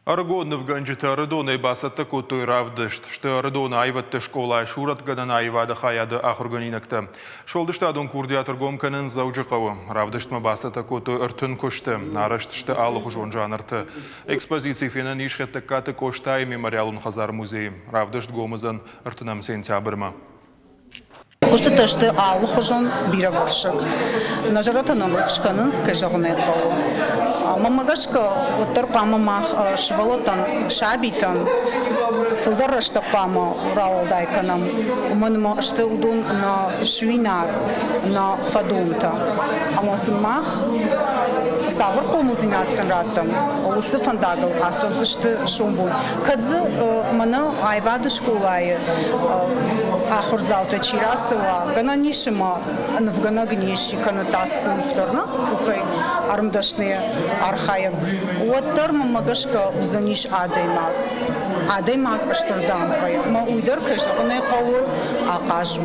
Аргон в ганджите Ардона и басата кутой равдышт, что Ардона айватты школа шурат гадана айвада хаяды ахурганинакта. Швалдыштадун курдиатор гомканын заужықавы. Равдыштма басата кутой ыртын кушты, нарыштышты алых жон жанырты. Экспозиции фенен ишхеттеккаты коштай мемориалун хазар музей. Равдышт гомызан ыртынам сентябрьма. Кошты тышты алых жон бироворшык. Нажаратанын рыкшканын скажагны кау. Мамагашка оттар памамах швалотан шабитан. Филдарышты пама уралдайканам. Уманма шты удун на швинар на фадунта. Амасынмах савыркол музинацин раттам. Олусы фандагыл асылдышты шумбун. Кадзы мана айвады школайы ахурзаута чирасыла. Гана нишима навгана гнеши канатаску вторна. Ухай армдашные архаев. Оттар мамагашка узаниш адаймак. Адаймак аштырдам. Ма уйдар кэшаганы каур акажу.